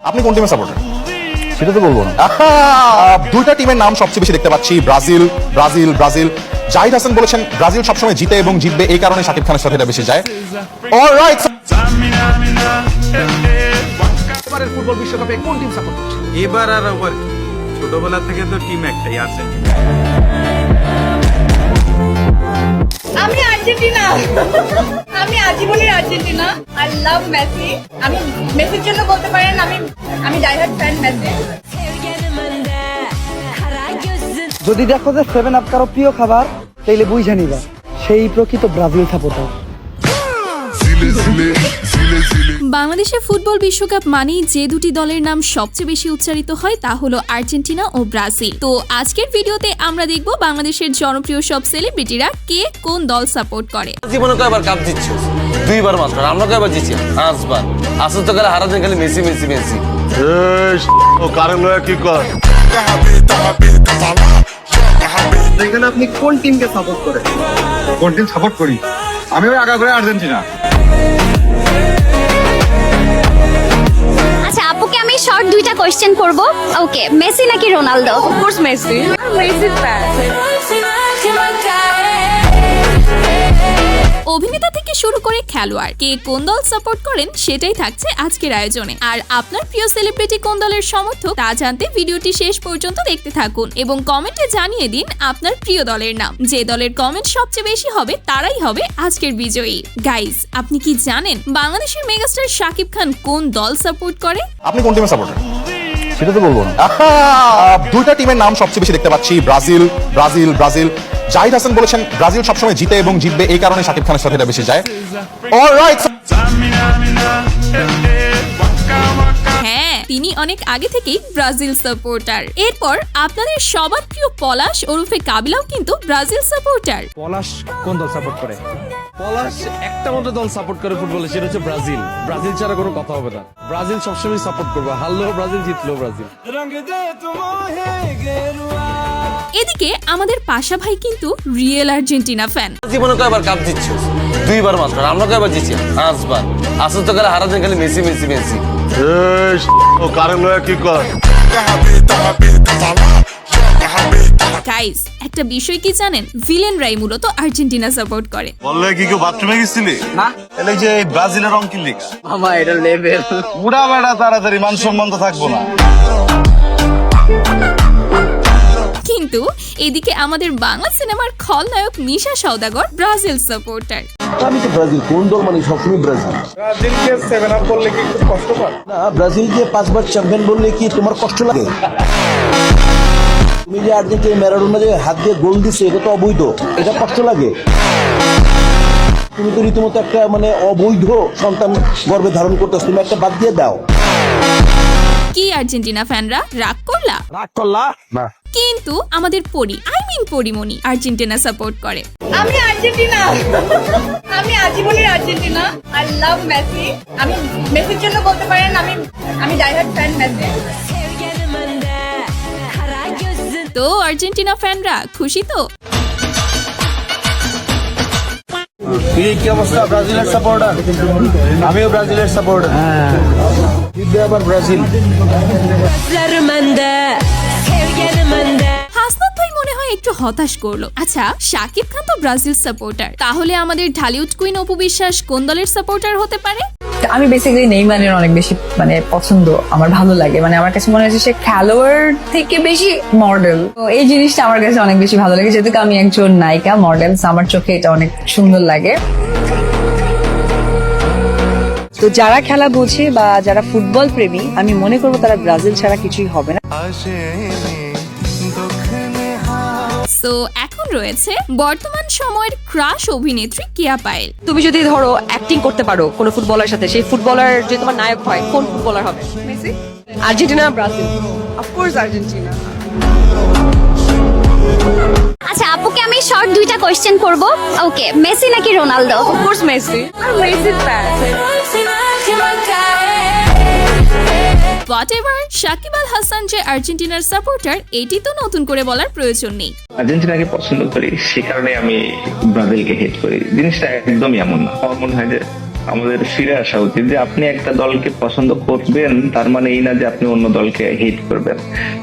আপনি কোন টিমের সাপোর্টার? সেটা তো বলবো না। দুইটা টিমের নাম সবচেয়ে বেশি দেখতে পাচ্ছি, Brazil Brazil Brazil. Zahid Hasan বলেছেন ব্রাজিল সবসময় জিতে এবং জিতবে, এই কারণে শাকিব খানের সাথে এটা বেশি যায়। অলরাইট, এবারের ফুটবল বিশ্বকাপে কোন টিম সাপোর্ট করছে? এবার আর ওভার ছোটবেলা থেকে তো টিম একটাই আছে। আমি আর্জেন্টিনা। আমি আজীবনের আর্জেন্টিনা। I love Messi. আমি মেসির জন্য বলতে পারেন আমি ডাইহার্ড ফ্যান মেসি। যদি দেখো যে 7 আপ কারো প্রিয় খাবার তাইলে বুঝে নিবা সেই প্রকৃত ব্রাজিল সাপোর্টার। বাংলাদেশের ফুটবল বিশ্বকাপ মানেই যে দুটি দলের নাম সবচেয়ে বেশি উচ্চারিত হয় তা হলো আর্জেন্টিনা ও ব্রাজিল। তো আজকের ভিডিওতে আমরা দেখব বাংলাদেশের জনপ্রিয় সব সেলিব্রিটিরা কে কোন দল সাপোর্ট করে। জীবনে কয়বার কাপ জিতছো? দুইবার মাত্র। আমরা কয়বার জিতছি? 5 বার। আসল তো গেলে হারাতে গেলে মেসি মেসি মেসি। ও কারে লয়া কি কর? এখানে আপনি কোন টিমকে সাপোর্ট করেন? কোন টিম সাপোর্ট করি? আমি ওই আগা করে আর্জেন্টিনা। আচ্ছা আপুকে আমি শর্ট দুইটা কোশ্চেন করব। ওকে, মেসি নাকি রোনালদো? Of course Messi. মেসির ফ্যান। অভিনেতা থেকে শুরু করে খেলোয়াড় কে কোন দল সাপোর্ট করেন সেটাই থাকছে আজকের আয়োজনে। আর আপনার প্রিয় সেলিব্রিটি কোন দলের সমর্থক তা জানতে ভিডিওটি শেষ পর্যন্ত দেখতে থাকুন এবং কমেন্টে জানিয়ে দিন আপনার প্রিয় দলের নাম। যে দলের কমেন্ট সবচেয়ে বেশি হবে তারাই হবে আজকের বিজয়ী। গাইজ, আপনি কি জানেন বাংলাদেশের মেগাস্টার শাকিব খান কোন দল সাপোর্ট করে? আপনি কোন টিমের সাপোর্টার? সেটা তো বলবো না। দুইটা টিমের নাম সবচেয়ে বেশি দেখতে পাচ্ছি, Brazil Brazil Brazil. Zahid Hasan বলেছেন ব্রাজিল সবসময় জিতে এবং জিতবে, এই কারণে শাকিব খানের সাথে এটা বেশি যায়। অলরাইট, হ্যাঁ, তিনি অনেক আগে থেকেই ব্রাজিল সাপোর্টার। এরপর আপনাদের সবার প্রিয় পলাশ ওরফে কাবিলাও কিন্তু ব্রাজিল সাপোর্টার। পলাশ কোন দল সাপোর্ট করে? পলাশ একটা মাত্র দল সাপোর্ট করে ফুটবলে, সেটা হচ্ছে ব্রাজিল। ব্রাজিল ছাড়া কোনো কথা হবে না। ব্রাজিল সবসময় সাপোর্ট করবে, হারলেও ব্রাজিল, জিতলেও ব্রাজিল। এদিকে আমাদের পাশা ভাই কিন্তু রিয়েল আর্জেন্টিনা ফ্যান। জীবনে কয়বার কাপ জিতছো? দুইবার মাত্র। আমরা কয়বার জিতছি? 5 বার। আসল তো গেলে হারাতে গেলে মেসি মেসি মেসি। ও কারে লয়া কি কর? গাইস, একটা বিষয় কি জানেন, ভিলেন রাই মূলত আর্জেন্টিনা সাপোর্ট করে। বললে কি কেউ বাথরুমে গেছিলি? না। এলে যে ব্রাজিলের রং কিনলি? মামা এটা লেভেল। পুরা বেড়া তাড়াতাড়ি মান সম্মান তো থাকবো না। কিন্তু এদিকে আমাদের বাংলা সিনেমার খলনায়ক মিশা সওদাগর ব্রাজিল সাপোর্টার। আমি তো ব্রাজিল, কোন দল মানে সবসময় ব্রাজিল। ব্রাজিলকে 7 আপ করলে কি একটু কষ্ট পায়? না, ব্রাজিলকে 5 বার চ্যাম্পিয়ন বললে কি তোমার কষ্ট লাগে? তুমি যে আর্জেন্টিনা ম্যারাডোনা যে হাত দিয়ে গোল দিচ্ছে, এটা তো অবৈধ, এটা কষ্ট লাগে? তুমি তো রীতিমতো একটা মানে অবৈধ সন্তান গর্ভে ধারণ করতেছ, তুমি একটা বাদ দিয়ে দাও। কি আর্জেন্টিনা ফ্যানরা রাগ করলা? রাগ করলা? না। কিন্তু আমাদের পরিমণি আর্জেন্টিনা সাপোর্ট করে। আমি আর্জেন্টিনা। আমি আজীবনের আর্জেন্টিনা। I love Messi. আমি মেসির জন্য বলতে পারেন আমি ডাইহার্ড ফ্যান মেসি। তো আর্জেন্টিনা ফ্যানরা খুশি তো? কি অবস্থা ব্রাজিলের সাপোর্টার? আমিও ব্রাজিলের সাপোর্টার। জিতবে আবার ব্রাজিল। হাসনাত ভাই মনে হয় একটু হতাশ করলো। আচ্ছা, শাকিব খান তো ব্রাজিল সাপোর্টার, তাহলে আমাদের ঢালিউড কুইন অপু বিশ্বাস কোন দলের সাপোর্টার হতে পারে? আমি বেসিক্যালি নেইমারের অনেক বেশি পছন্দ, আমার ভালো লাগে। আমার কাছে মনে হচ্ছে সে খেলোয়াড় থেকে বেশি মডেল। তো এই জিনিসটা আমার কাছে অনেক বেশি ভালো লাগে, যেহেতু আমি একজন নায়িকা মডেল, আমার চোখে এটা অনেক সুন্দর লাগে। তো যারা খেলা বোঝে বা যারা ফুটবল প্রেমী, আমি মনে করবো তারা ব্রাজিল ছাড়া কিছুই হবে না। সো এখন রয়েছে বর্তমান সময়ের ক্রাশ অভিনেত্রী কেয়া পায়েল। তুমি যদি ধরো অ্যাক্টিং করতে পারো কোন ফুটবলার সাথে, সেই ফুটবলার যে তোমার নায়ক হয়, কোন ফুটবলার হবে? Messi. Argentina Brazil? Of course Argentina. আচ্ছা আপুকে আমি শর্ট দুইটা কোশ্চেন করব। ওকে, মেসি নাকি রোনালদো? Of course Messi. আর মেসির ফ্যান। হোয়াটএভার, শাকিব আল হাসান যে আর্জেন্টিনার সাপোর্টার এটি তো নতুন করে বলার প্রয়োজন নেই। আর্জেন্টিনাকে পছন্দ করি, সে কারণে আমি ব্রাজিলকে হেট করি। জিনিসটা একদমই এমন না। আমার মনে হয় যে আমাদের ফিরে আসা উচিত যে আপনি একটা দলকে পছন্দ করবেন তার মানে এই না যে আপনি অন্য দলকে হেট করবেন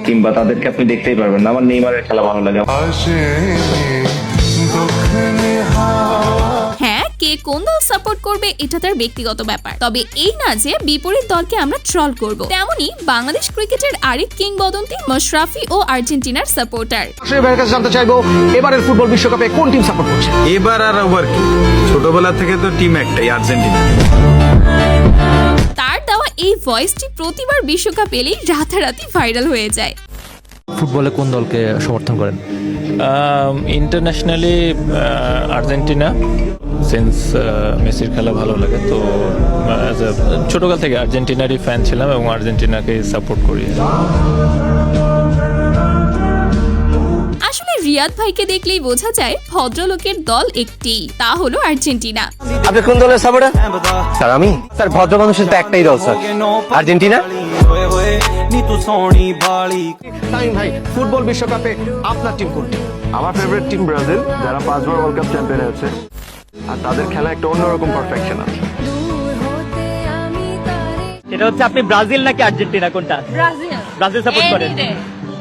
কিংবা তাদেরকে আপনি দেখতেই পারবেন না। আমার নেইমারের খেলা ভালো লাগে। হ্যাঁ, কে কোন দল সাপোর্ট করবে এটা তার ব্যক্তিগত ব্যাপার, তবে এই না যে বিপরীত দলকে আমরা ট্রল করব। তেমনি বাংলাদেশ ক্রিকেটের আরেক কিংবদন্তি মাশরাফি ও আর্জেন্টিনার সাপোর্টার। জানতে চাইবো এবারের ফুটবল বিশ্বকাপে কোন টিম সাপোর্ট করছে? এবার আর আবার কি, ছোটবেলা থেকে তো টিম একটাই, আর্জেন্টিনা। তার দেওয়া এই ভয়েসটি প্রতিবার বিশ্বকাপ এলেই রাতারাতি ভাইরাল হয়ে যায়। ফুটবলে কোন দলকে সমর্থন করেন? ইন্টারন্যাশনালি আর্জেন্টিনা, সিন্স মেসির খেলা ভালো লাগে, তো ছোটকাল থেকে আর্জেন্টিনারই ফ্যান ছিলাম এবং আর্জেন্টিনাকে সাপোর্ট করি। আসলে রিয়াদ ভাইকে দেখলেই বোঝা যায় ভদ্রলোকের দল একটি, তা হলো আর্জেন্টিনা। আপনি কোন দলের সাপোর্টার? স্যার আমি স্যার ভদ্র মানুষের তো একটাই দল স্যার, আর্জেন্টিনা। তামিম ভাই, ফুটবল বিশ্বকাপে আপনার টিম কোনটি? আমার ফেভারিট টিম ব্রাজিল, যারা 5 বার ওয়ার্ল্ড কাপ চ্যাম্পিয়ন হয়েছে, আর তাদের খেলা একটা অন্যরকম পারফেকশন আছে। এটা হচ্ছে আপনি ব্রাজিল নাকি আর্জেন্টিনা কোনটা? ব্রাজিল। ব্রাজিল সাপোর্ট করেন,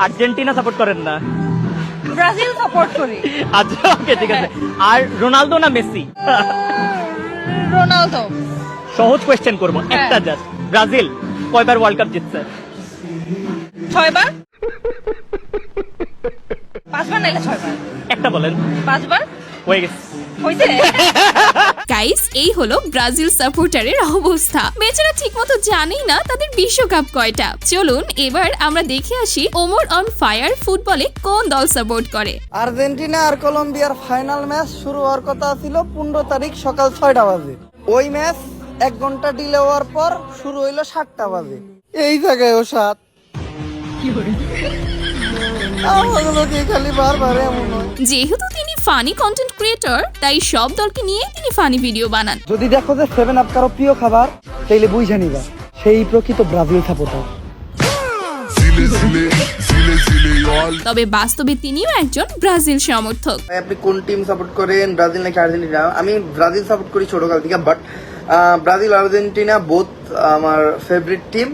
আর্জেন্টিনা সাপোর্ট করেন না? ব্রাজিল সাপোর্ট করি। আচ্ছা ওকে, ঠিক আছে। আর রোনালদো না মেসি? রোনালদো। সহজ কোয়েশ্চেন করব, একটা জাস্ট। ব্রাজিল কয়বার ওয়ার্ল্ড কাপ জিতছে? 6 বার। 5 বার নাইলে 6 বার। একটা বলেন। 5 বার হয়ে গেছে। হইছে। গাইস, এই হলো ব্রাজিল সাপোর্টারের অবস্থা। বেচারা ঠিকমতো জানেই না তাদের বিশ্বকাপ কয়টা। চলুন এবার আমরা দেখে আসি ওমর অন ফায়ার ফুটবলে কোন দল সাপোর্ট করে। আর্জেন্টিনা আর কলম্বিয়ার ফাইনাল ম্যাচ শুরু হওয়ার কথা ছিল 15 তারিখ সকাল 6টা বাজে। ওই ম্যাচ 1 ঘন্টা ডিলে হওয়ার পর শুরু হইলো 7টা বাজে। এই জায়গায় ও 7 খালি বারবার এমন হয়। যেহেতু তিনি ফানি কন্টেন্ট ক্রিয়েটর, তাই সব দলকে নিয়ে তিনি ফানি ভিডিও বানান। যদি দেখো যে 7 আপ কারো প্রিয় খাবার, তাইলে বুঝে নিবা সেই প্রকৃত ব্রাজিল সাপোর্টার। তবে বাস্তবে তিনিও একজন ব্রাজিল সমর্থক। আপনি কোন টিম সাপোর্ট করেন, ব্রাজিল নাকি আর্জেন্টিনা? আমি ব্রাজিল সাপোর্ট করি ছোটকাল থেকে, বাট ব্রাজিল আর্জেন্টিনা বোথ আমার ফেভারিট টিম।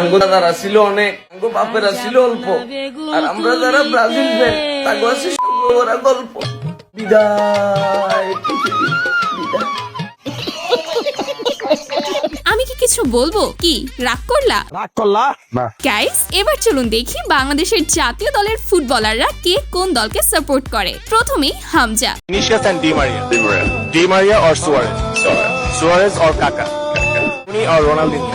আঙ্গো দাদারা ছিল অনেক, আঙ্গো বাপেরা ছিল অল্প, আর আমরা যারা ব্রাজিল ফ্যান তাগো আছে ওরা গল্প। বিদায় পৃথিবী, বিদায়। আমি কি কিছু বলবো? কি রাগ করলা? গাইস, এবার চলুন দেখি বাংলাদেশের জাতীয় দলের ফুটবলাররা কে কোন দলকে সাপোর্ট করে। প্রথমেই Hamza. Vinicius and Di Maria. Di Maria or Suarez? Suarez or Kaká? Rooney or Ronaldinho?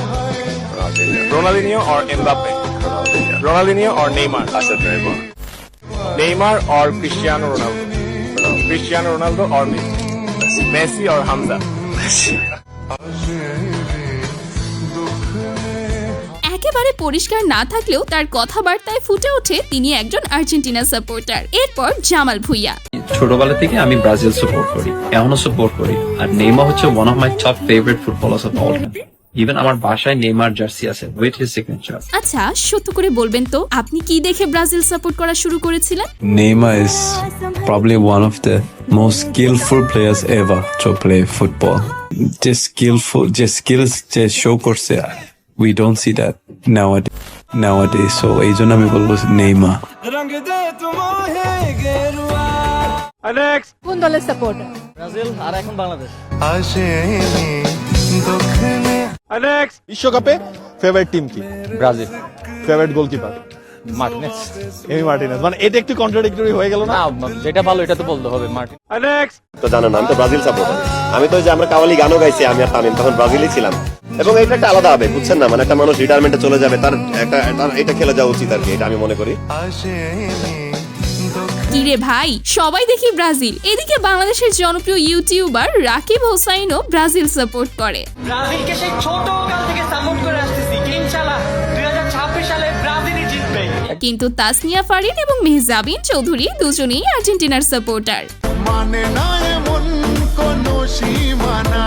Ronaldinho or Mbappe? Ronaldinho or Neymar? Neymar or Cristiano Ronaldo? Cristiano Ronaldo or Messi? Messi or Hamza? একেবারে পরিষ্কার না থাকলেও তার কথাবার্তায় ফুটে ওঠে তিনি একজন আর্জেন্টিনা সাপোর্টার। এরপর জামাল ভুইয়া। ছোটবেলা থেকে আমি ব্রাজিল সাপোর্ট করি, এখনো সাপোর্ট করি, আর নেইমার হচ্ছে one of my top favourite footballers of all time. Even আমার বাসায় নেইমার জার্সি আছে উইথ হিজ সিগনেচার। আচ্ছা, সত্য করে বলবেন তো আপনি কি দেখে ব্রাজিল সাপোর্ট করা শুরু করেছিলেন? Neymar is probably one of the most skillful players ever to play football. Just skills just show করছে, we don't see that nowadays. So এই জন্য আমি বলবো নেইমার। কোন দলের সাপোর্টার? ব্রাজিল আর এখন বাংলাদেশ। বিশ্বকাপে ফেভারিট টিম কি? Brazil. Favourite goalkeeper? Martinez. Emi Martinez. মানে এটা একটু কন্ট্রাডিক্টরি হয়ে গেল না? যেটা ভালো এটা তো বলতে হবে মার্টিন। তো জানেন আমি তো ব্রাজিল সাপোর্টার। আমি তো যে আমরা কাওয়ালি গানও গাইছি আমি আর তামিম, তখন ব্রাজিলই ছিলাম। এবং এটা একটা আলাদা হবে, বুঝছেন না? মানে একটা মানুষ রিটায়ারমেন্টে চলে যাবে, তার এটা খেলে যাওয়া উচিত আর কি, এটা আমি মনে করি। কিরে ভাই, সবাই দেখি ব্রাজিল, এদিকে বাংলাদেশের জনপ্রিয় ইউটিউবার রাকিব হোসাইনও ব্রাজিল সাপোর্ট করে। ব্রাজিলকে সেই ছোটকাল থেকে সাপোর্ট করে আসতেছি, ইনশাআল্লাহ 2026 সালে ব্রাজিলই জিতবে। কিন্তু তাসনিয়া ফারিন এবং মেহজাবিন চৌধুরী দুজনেই আর্জেন্টিনার সাপোর্টার। মানে না এমন কোন সীমানা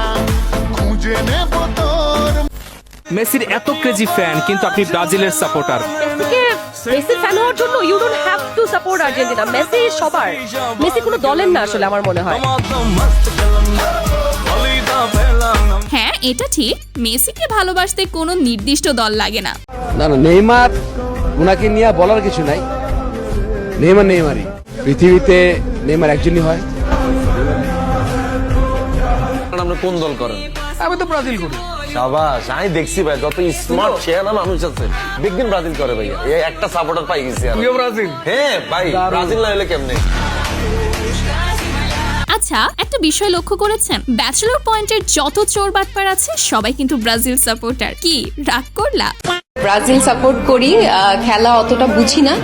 খুঁজে নেব তোর। মেসির এত ক্রেজি ফ্যান, কিন্তু আপনি ব্রাজিলের সাপোর্টার। মেসির ফ্যান হওয়ার জন্য you don't have to support Argentina. Messi সবার, মেসি কোনো দলের না আসলে আমার মনে হয়। এটা ঠিক, মেসিকে ভালোবাসতে কোনো নির্দিষ্ট দল লাগে না। না না, নেইমার ওনাকে নিয়ে বলার কিছু নাই। নেইমারই পৃথিবীতে নেইমার একজনই হয়। আপনি কোন দল করেন? আমি তো ব্রাজিল করি। সাবাস, আমি দেখছি ভাই যত স্মার্ট চেহারা মানুষ আছে দেখবেন ব্রাজিল করে ভাইয়া। এই একটা সাপোর্টার পাই গেছি। তুইও ব্রাজিল? হ্যাঁ ভাই, ব্রাজিল না হলে কেমনে? আচ্ছা, একটা বিষয় লক্ষ্য করেছেন, ব্যাচেলর পয়েন্টের যত চোর বাটপার আছে সবাই কিন্তু ব্রাজিল সাপোর্টার। কি রাগ করলা? ব্রাজিল সাপোর্ট করি, খেলা অতটা বুঝি না,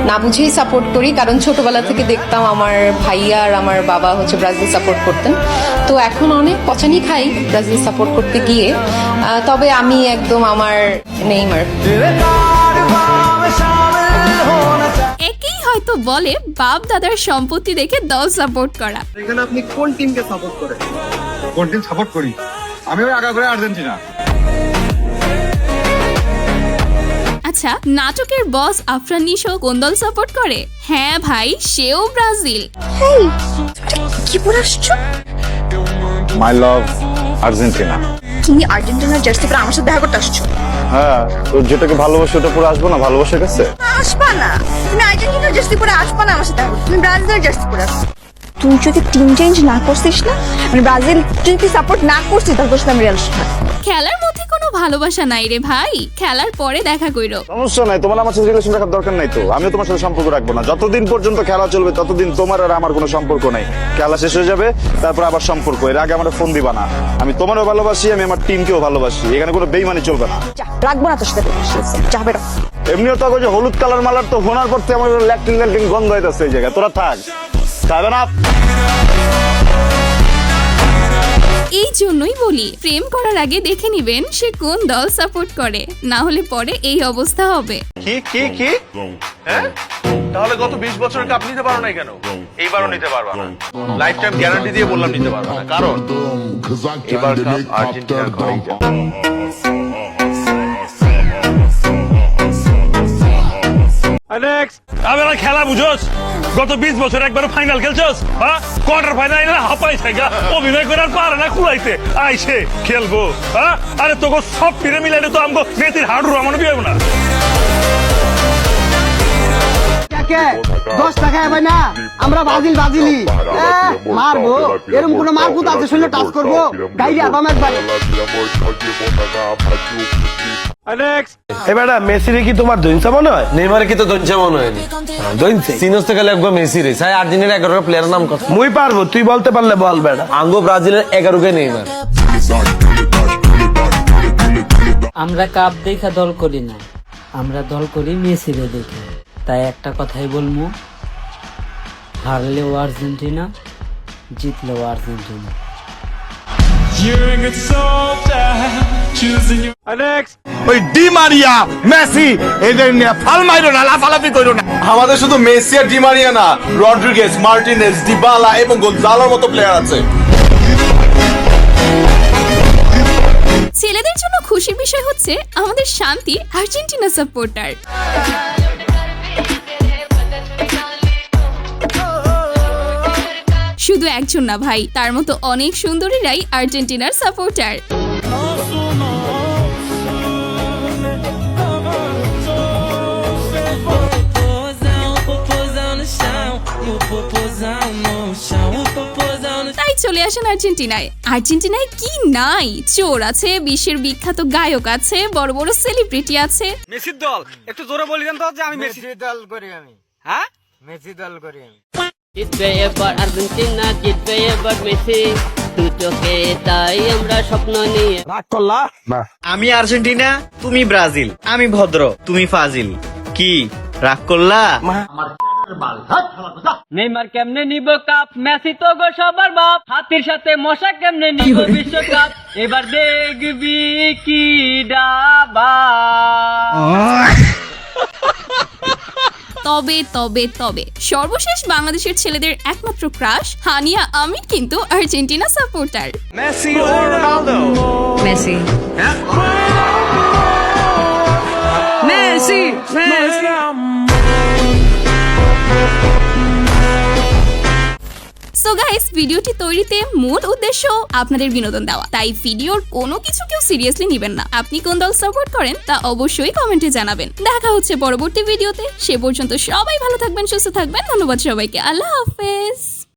না বুঝেই সাপোর্ট করি, কারণ ছোটবেলা থেকে দেখতাম আমার ভাইয়া আর আমার বাবা হচ্ছে ব্রাজিল সাপোর্ট করতেন। তো এখন অনেক পচানি খাই ব্রাজিল সাপোর্ট করতে গিয়ে, তবে আমি একদম আমার নেইমার। একেই হয়তো বলে বাপ দাদার সম্পত্তি দেখে দল সাপোর্ট করা। এখানে আপনি কোন টিমকে সাপোর্ট করেন? কোন টিম সাপোর্ট করি? আমি ওই আগাগোড়া আর্জেন্টিনা। আচ্ছা, নাটকের বস আফরান নিশো কোন দল সাপোর্ট করে? হ্যাঁ ভাই, সেও ব্রাজিল। কি পরে আসছো? মাই লাভ আর্জেন্টিনা। তুমি আর্জেন্টিনার জার্সি পরে আমার সাথে দেখা করতে আসছো? হ্যাঁ, তো যেটাকে ভালোবাসি ওটা পুরো আসবো না ভালোবাসার কাছে? আসবা না, তুমি আর্জেন্টিনার জার্সি পরে আসবা না আমার সাথে দেখা করতে। তুমি ব্রাজিলের জার্সি পরে আসছো। তুই যদি টিম চেঞ্জ না করছিস না, মানে ব্রাজিল যদি সাপোর্ট না করছিস, তাহলে তোর সাথে আমি রিয়াল না। খেলার মধ্যে কোনো ভালোবাসা নাই রে ভাই, খেলার পরে দেখা কইরো। সমস্যা নাই, তোমার আমার সাথে রিলেশন রাখার দরকার নাই তো। আমিও তোমার সাথে সম্পর্ক রাখবো না। যতদিন পর্যন্ত খেলা চলবে ততদিন তোমার আর আমার কোনো সম্পর্ক নাই। খেলা শেষ হয়ে যাবে, তারপর আবার সম্পর্ক। এর আগে আমার ফোন দিবা না। আমি তোমারও ভালোবাসি, আমি আমার টিমকেও ভালোবাসি। এখানে কোনো বেইমানি চলবে না। রাখবো না তোর সাথে যাবে না। এমনিও তো যে হলুদ কালার মালার তো হোনার পর থেকে আমার ল্যাকটিন ল্যাকটিন গন্ধ হইতেছে এই জায়গায়। তোরা থাক, খাবে না। এই জন্যই বলি, প্রেম করার আগে দেখে নিবেন সে কোন দল সাপোর্ট করে, না হলে পরে এই অবস্থা হবে। কি হ্যাঁ, তাহলে গত 20 বছরের কাপ নিতে পারো না কেন? এইবারও নিতে পারবা না। লাইফ টাইম গ্যারান্টি দিয়ে বললাম নিতে পারবা না, কারণ এবার কাপ আর্জেন্টিনার ঘরেই যাবে। আবার খেলা বুঝোস? গত 20 বছর একবার ফাইনাল খেলছস? হ্যাঁ, কোয়ার্টার ফাইনাল হাঁপাই থাকা অভিনয় করার পারে না, খুলাইতে আইসে খেলবো। হ্যাঁ, আরে তোকে সব ফিরে মিলাইলে তো আমগো মেসির হাড়ু রামানো বিয়ে না। 10 টাকা ভাই না, আমরা ব্রাজিলি মারবো। এরকম কোন মারকুত আছে শুনলে টাচ করবো, গাইলে আবাম একবার। এবার মেসিরে কি তোমার দইনসা মনে হয়? নেইমারে কি তো দইনসা মনে হয়? দইনসা সিনোস থেকে লাগবে মেসি রে। সাই আর্জেন্টিনার 11 প্লেয়ার নাম কত? মুই পারবো, তুই বলতে পারলে বল বেটা। আঙ্গো ব্রাজিলের 11 কে নেইমার। আমরা কাপ দেখা দল করি না, আমরা দল করি মেসিরে দেখে। তাই একটা কথাই বলবো, হারলেও আর্জেন্টিনা, জিতলেও আর্জেন্টিনা। ওই ডি মারিয়া মেসি এদের নিয়ে ফাল মাইরো না, লাফালাফি করো না। আমাদের শুধু মেসি আর ডি মারিয়া না, রড্রিগেজ, মার্টিনেজ, ডিবালা এবং গোনজালোর মতো প্লেয়ার আছে। ছেলেদের জন্য খুশির বিষয় হচ্ছে আমাদের শান্তি আর্জেন্টিনা সাপোর্টার। শুধু একজন না ভাই, তার মতো অনেক সুন্দরীরাই আর্জেন্টিনার সাপোর্টার। তাই চলে আসেন আর্জেন্টিনায়। আর্জেন্টিনায় কি নাই? চোর আছে, বিশ্বের বিখ্যাত গায়ক আছে, বড় বড় সেলিব্রিটি আছে। মেসির দল একটু জোরে বলি দেন তো, যে আমি মেসি দল করি। আমি হ্যাঁ, মেসি দল করি আমি। জিতবে এবার আর্জেন্টিনা, জিতবে এবার মেসি, দু চোখে তাই আমরা স্বপ্ন নিয়ে। রাগ করলা? আমি আর্জেন্টিনা, তুমি ব্রাজিল। আমি ভদ্র, তুমি ফাজিল। কি রাগ করলা? নেইমার কেমনে নিব কাপ, মেসি তো গো সবার বাপ, হাতির সাথে মশা কেমনে নিব বিশ্বকাপ, এবার দেখবি কি ডাবা। তবে তবে তবে সর্বশেষ বাংলাদেশের ছেলেদের একমাত্র ক্রাশ হানিয়া আমির কিন্তু আর্জেন্টিনা সাপোর্টার। মেসি ও Ronaldo? Messi. Messi so guys, ভিডিওটি তৈরিতে মূল উদ্দেশ্য আপনাদের বিনোদন দেওয়া, তাই ভিডিওর কোনো কিছু কেউ সিরিয়াসলি নেবেন না। আপনি কোন দল সাপোর্ট করেন তা অবশ্যই কমেন্টে জানাবেন। দেখা হচ্ছে পরবর্তী ভিডিওতে, সে পর্যন্ত সবাই ভালো থাকবেন, সুস্থ থাকবেন। ধন্যবাদ সবাইকে, আল্লাহ হাফেজ।